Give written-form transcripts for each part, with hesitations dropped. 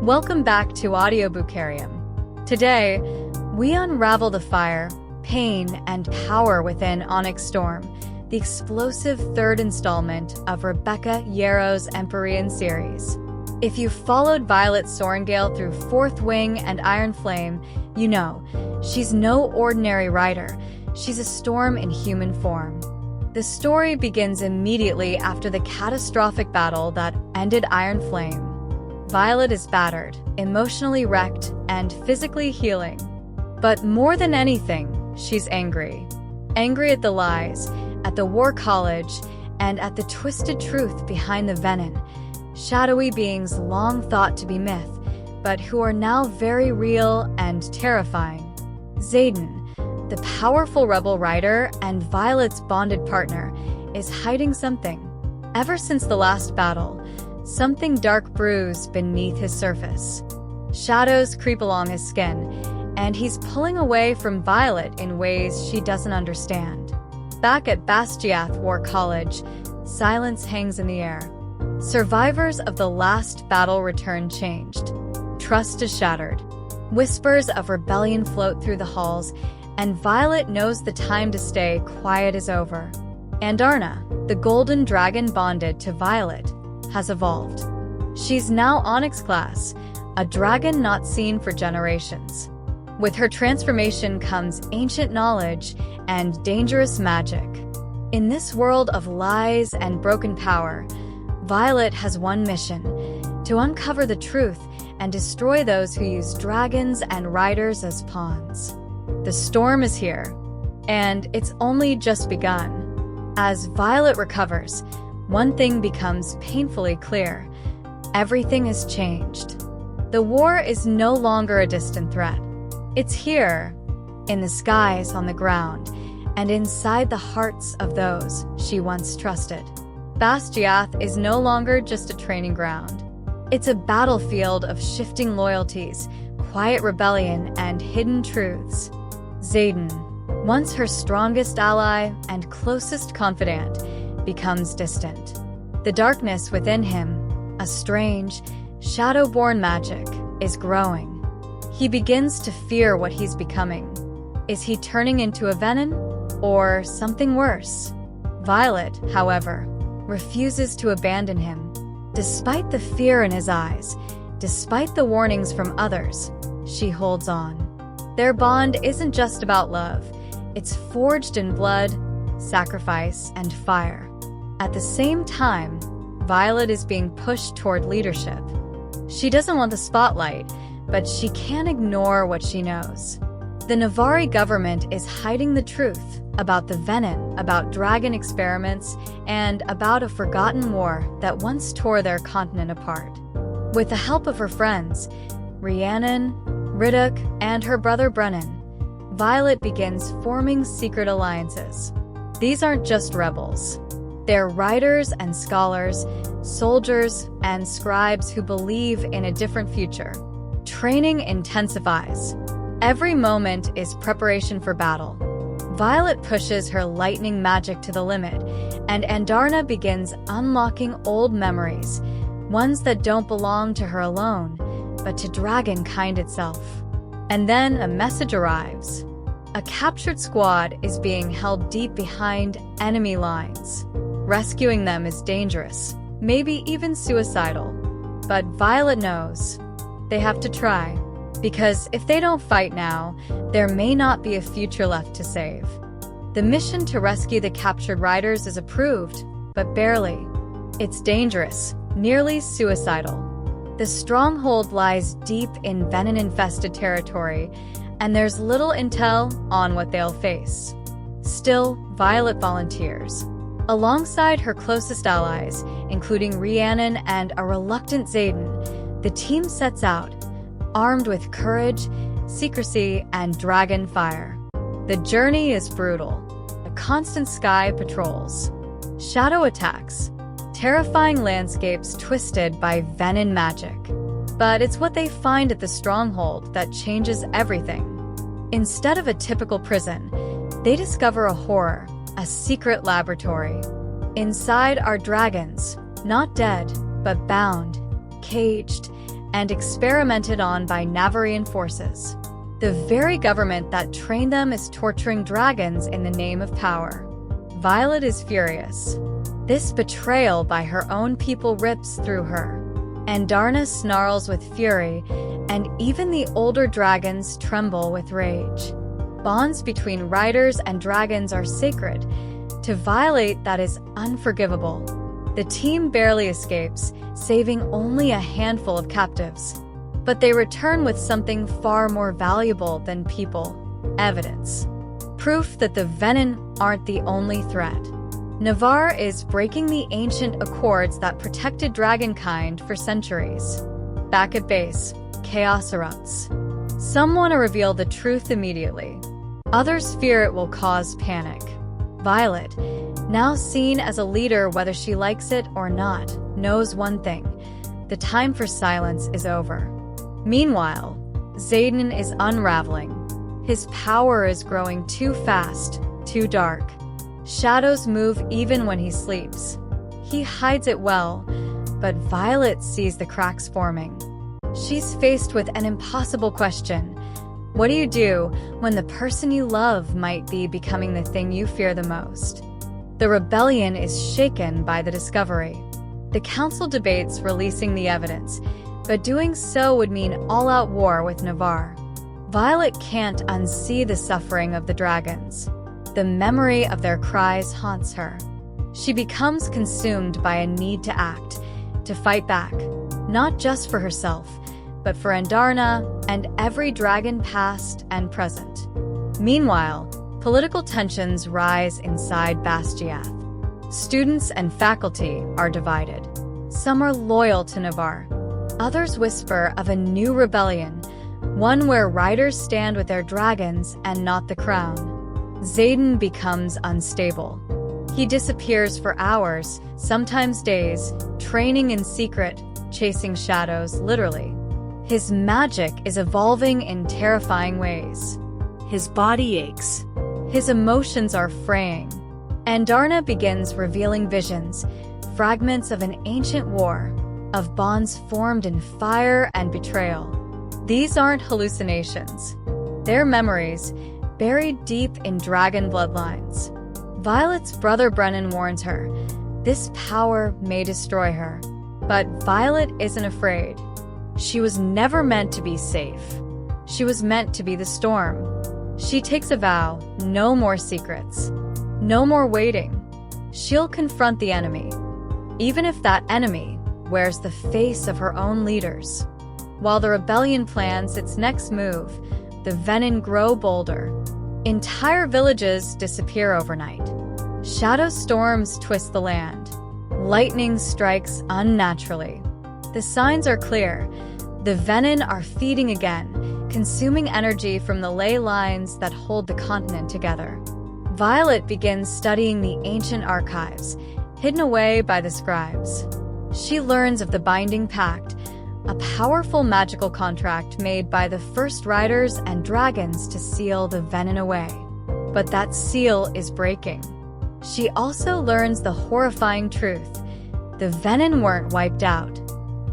Welcome back to AudioBookarium. Today, we unravel the fire, pain, and power within Onyx Storm, the explosive third installment of Rebecca Yarros' Empyrean series. If you've followed Violet Sorrengail through Fourth Wing and Iron Flame, you know, she's no ordinary writer. She's a storm in human form. The story begins immediately after the catastrophic battle that ended Iron Flame. Violet is battered, emotionally wrecked, and physically healing. But more than anything, she's angry. Angry at the lies, at the War College, and at the twisted truth behind the venom. Shadowy beings long thought to be myth, but who are now very real and terrifying. Xaden, the powerful rebel writer and Violet's bonded partner, is hiding something. Ever since the last battle, something dark brews beneath his surface. Shadows creep along his skin, and he's pulling away from Violet in ways she doesn't understand. Back at Bastiath War College, silence hangs in the air. Survivors of the last battle return changed. Trust is shattered. Whispers of rebellion float through the halls, and Violet knows the time to stay quiet is over. Andarna, the golden dragon bonded to Violet, has evolved. She's now Onyx class, a dragon not seen for generations. With her transformation comes ancient knowledge and dangerous magic. In this world of lies and broken power, Violet has one mission: to uncover the truth and destroy those who use dragons and riders as pawns. The storm is here, and it's only just begun. As Violet recovers, one thing becomes painfully clear. Everything has changed. The war is no longer a distant threat. It's here, in the skies, on the ground, and inside the hearts of those she once trusted. Bastiath is no longer just a training ground. It's a battlefield of shifting loyalties, quiet rebellion, and hidden truths. Xaden, once her strongest ally and closest confidant, becomes distant. The darkness within him, a strange, shadow-born magic, is growing. He begins to fear what he's becoming. Is he turning into a venom, or something worse? Violet, however, refuses to abandon him. Despite the fear in his eyes, despite the warnings from others, she holds on. Their bond isn't just about love. It's forged in blood, sacrifice, and fire. At the same time, Violet is being pushed toward leadership. She doesn't want the spotlight, but she can't ignore what she knows. The Navari government is hiding the truth about the venom, about dragon experiments, and about a forgotten war that once tore their continent apart. With the help of her friends, Rhiannon, Riddick, and her brother Brennan, Violet begins forming secret alliances. These aren't just rebels. They're writers and scholars, soldiers and scribes who believe in a different future. Training intensifies. Every moment is preparation for battle. Violet pushes her lightning magic to the limit, and Andarna begins unlocking old memories, ones that don't belong to her alone, but to dragonkind itself. And then a message arrives. A captured squad is being held deep behind enemy lines. Rescuing them is dangerous, maybe even suicidal. But Violet knows they have to try, because if they don't fight now, there may not be a future left to save. The mission to rescue the captured riders is approved, but barely. It's dangerous, nearly suicidal. The stronghold lies deep in venom-infested territory, and there's little intel on what they'll face. Still, Violet volunteers. Alongside her closest allies, including Rhiannon and a reluctant Xaden, the team sets out, armed with courage, secrecy, and dragon fire. The journey is brutal. A constant sky patrols, shadow attacks, terrifying landscapes twisted by venom magic. But it's what they find at the stronghold that changes everything. Instead of a typical prison, they discover a horror, a secret laboratory. Inside are dragons, not dead, but bound, caged, and experimented on by Navarian forces. The very government that trained them is torturing dragons in the name of power. Violet is furious. This betrayal by her own people rips through her. Andarna snarls with fury, and even the older dragons tremble with rage. Bonds between riders and dragons are sacred. To violate that is unforgivable. The team barely escapes, saving only a handful of captives. But they return with something far more valuable than people: evidence. Proof that the Venin aren't the only threat. Navarre is breaking the ancient accords that protected dragonkind for centuries. Back at base, chaos erupts. Some want to reveal the truth immediately. Others fear it will cause panic. Violet, now seen as a leader whether she likes it or not, knows one thing: the time for silence is over. Meanwhile, Xaden is unraveling. His power is growing too fast, too dark. Shadows move even when he sleeps. He hides it well, but Violet sees the cracks forming. She's faced with an impossible question. What do you do when the person you love might be becoming the thing you fear the most? The rebellion is shaken by the discovery. The council debates releasing the evidence, but doing so would mean all-out war with Navarre. Violet can't unsee the suffering of the dragons. The memory of their cries haunts her. She becomes consumed by a need to act, to fight back, not just for herself, but for Andarna and every dragon past and present. Meanwhile, political tensions rise inside Bastiath. Students and faculty are divided. Some are loyal to Navarre. Others whisper of a new rebellion, one where riders stand with their dragons and not the crown. Xaden becomes unstable. He disappears for hours, sometimes days, training in secret, chasing shadows, literally. His magic is evolving in terrifying ways. His body aches. His emotions are fraying. Andarna begins revealing visions, fragments of an ancient war, of bonds formed in fire and betrayal. These aren't hallucinations. They're memories, buried deep in dragon bloodlines. Violet's brother Brennan warns her, this power may destroy her. But Violet isn't afraid. She was never meant to be safe. She was meant to be the storm. She takes a vow, no more secrets. No more waiting. She'll confront the enemy, even if that enemy wears the face of her own leaders. While the rebellion plans its next move, the Venin grow bolder. Entire villages disappear overnight. Shadow storms twist the land. Lightning strikes unnaturally. The signs are clear. The Venin are feeding again, consuming energy from the ley lines that hold the continent together. Violet begins studying the ancient archives, hidden away by the scribes. She learns of the Binding Pact, a powerful magical contract made by the first riders and dragons to seal the Venin away. But that seal is breaking. She also learns the horrifying truth. The Venin weren't wiped out.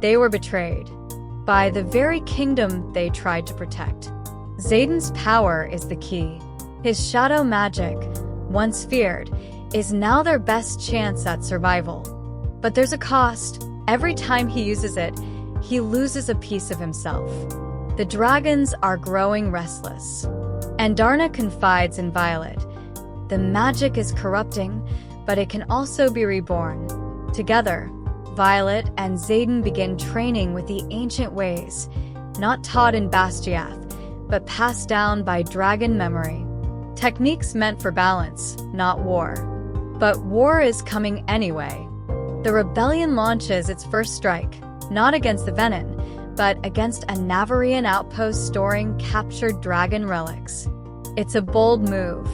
They were betrayed by the very kingdom they tried to protect. Xaden's power is the key. His shadow magic, once feared, is now their best chance at survival. But there's a cost. Every time he uses it, he loses a piece of himself. The dragons are growing restless. Andarna confides in Violet. The magic is corrupting, but it can also be reborn. Together, Violet and Xaden begin training with the ancient ways, not taught in Bastiath, but passed down by dragon memory. Techniques meant for balance, not war. But war is coming anyway. The rebellion launches its first strike, not against the Venin, but against a Navarian outpost storing captured dragon relics. It's a bold move.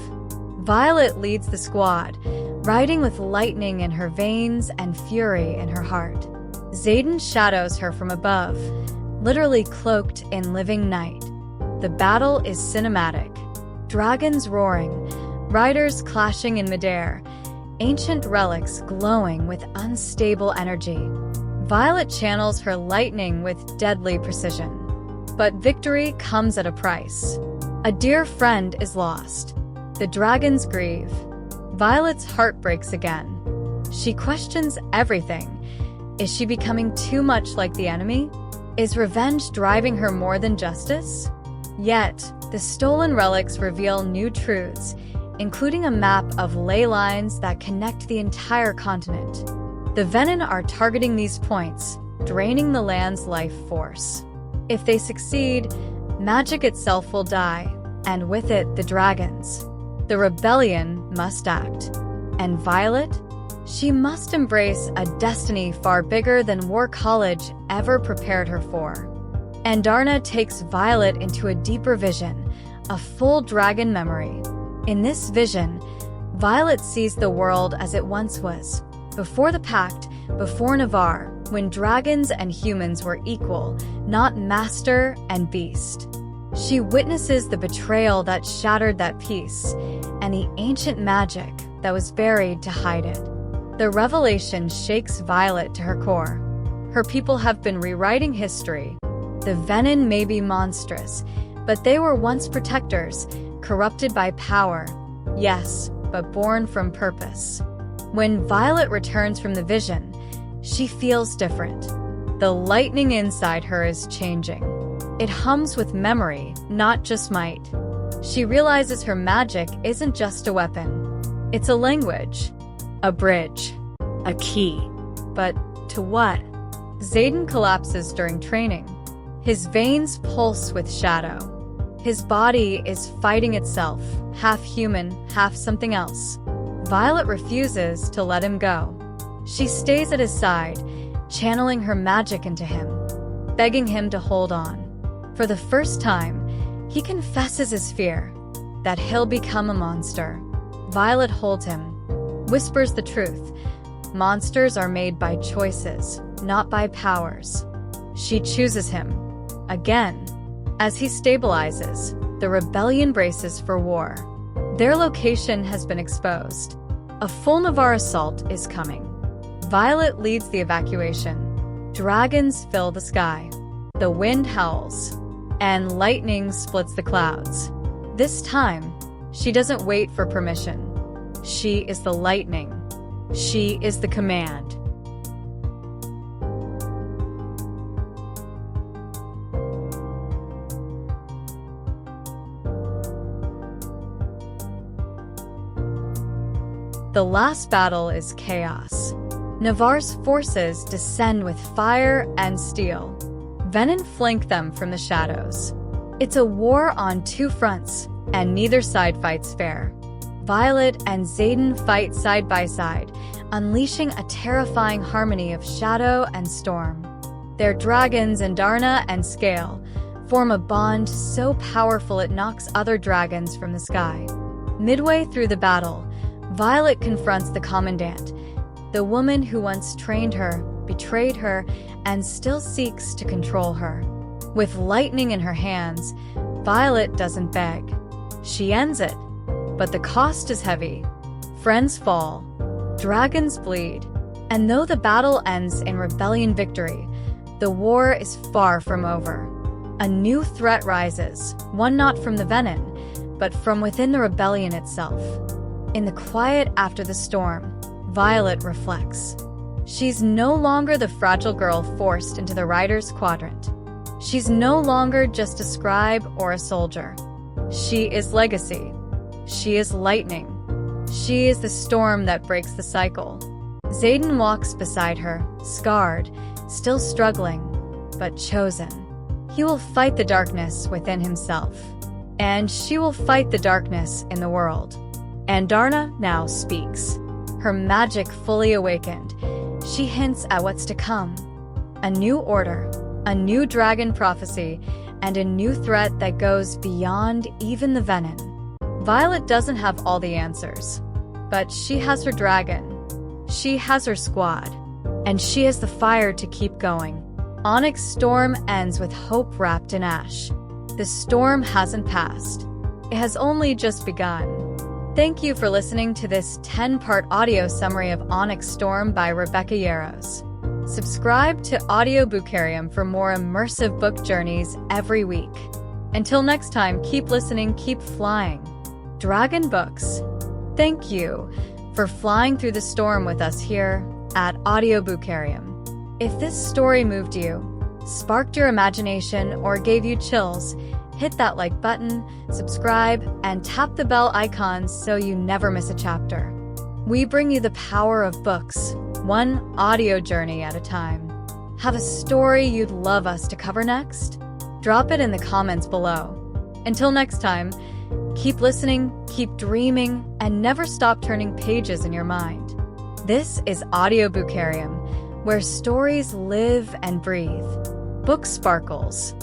Violet leads the squad, riding with lightning in her veins and fury in her heart. Xaden shadows her from above, literally cloaked in living night. The battle is cinematic. Dragons roaring, riders clashing in midair, ancient relics glowing with unstable energy. Violet channels her lightning with deadly precision. But victory comes at a price. A dear friend is lost. The dragons grieve. Violet's heart breaks again. She questions everything. Is she becoming too much like the enemy? Is revenge driving her more than justice? Yet, the stolen relics reveal new truths, including a map of ley lines that connect the entire continent. The Venin are targeting these points, draining the land's life force. If they succeed, magic itself will die, and with it, the dragons. The rebellion must act. And Violet? She must embrace a destiny far bigger than War College ever prepared her for. Andarna takes Violet into a deeper vision, a full dragon memory. In this vision, Violet sees the world as it once was, before the Pact, before Navarre, when dragons and humans were equal, not master and beast. She witnesses the betrayal that shattered that peace, and the ancient magic that was buried to hide it. The revelation shakes Violet to her core. Her people have been rewriting history. The Venin may be monstrous, but they were once protectors, corrupted by power. Yes, but born from purpose. When Violet returns from the vision, she feels different. The lightning inside her is changing. It hums with memory, not just might. She realizes her magic isn't just a weapon. It's a language. A bridge. A key. But to what? Xaden collapses during training. His veins pulse with shadow. His body is fighting itself, half human, half something else. Violet refuses to let him go. She stays at his side, channeling her magic into him, begging him to hold on. For the first time, he confesses his fear, that he'll become a monster. Violet holds him, whispers the truth. Monsters are made by choices, not by powers. She chooses him. Again. As he stabilizes, the rebellion braces for war. Their location has been exposed. A full Navarre assault is coming. Violet leads the evacuation. Dragons fill the sky. The wind howls, and lightning splits the clouds. This time, she doesn't wait for permission. She is the lightning. She is the command. The last battle is chaos. Navarre's forces descend with fire and steel. Venin flank them from the shadows. It's a war on two fronts, and neither side fights fair. Violet and Xaden fight side by side, unleashing a terrifying harmony of shadow and storm. Their dragons, Andarna and Scale, form a bond so powerful it knocks other dragons from the sky. Midway through the battle, Violet confronts the Commandant, the woman who once trained her, betrayed her, and still seeks to control her. With lightning in her hands, Violet doesn't beg. She ends it. But the cost is heavy. Friends fall. Dragons bleed. And though the battle ends in rebellion victory, the war is far from over. A new threat rises, one not from the Venin, but from within the rebellion itself. In the quiet after the storm, Violet reflects. She's no longer the fragile girl forced into the rider's quadrant. She's no longer just a scribe or a soldier. She is legacy. She is lightning. She is the storm that breaks the cycle. Xaden walks beside her, scarred, still struggling, but chosen. He will fight the darkness within himself, and she will fight the darkness in the world. Andarna now speaks, her magic fully awakened. She hints at what's to come. A new order, a new dragon prophecy, and a new threat that goes beyond even the Venin. Violet doesn't have all the answers, but she has her dragon. She has her squad, and she has the fire to keep going. Onyx Storm ends with hope wrapped in ash. The storm hasn't passed. It has only just begun. Thank you for listening to this 10-part audio summary of Onyx Storm by Rebecca Yarros. Subscribe to AudioBookarium for more immersive book journeys every week. Until next time, keep listening, keep flying. Dragon Books, thank you for flying through the storm with us here at AudioBookarium. If this story moved you, sparked your imagination, or gave you chills, hit that like button, subscribe, and tap the bell icons so you never miss a chapter. We bring you the power of books, one audio journey at a time. Have a story you'd love us to cover next? Drop it in the comments below. Until next time, keep listening, keep dreaming, and never stop turning pages in your mind. This is AudioBookarium, where stories live and breathe. Book sparkles.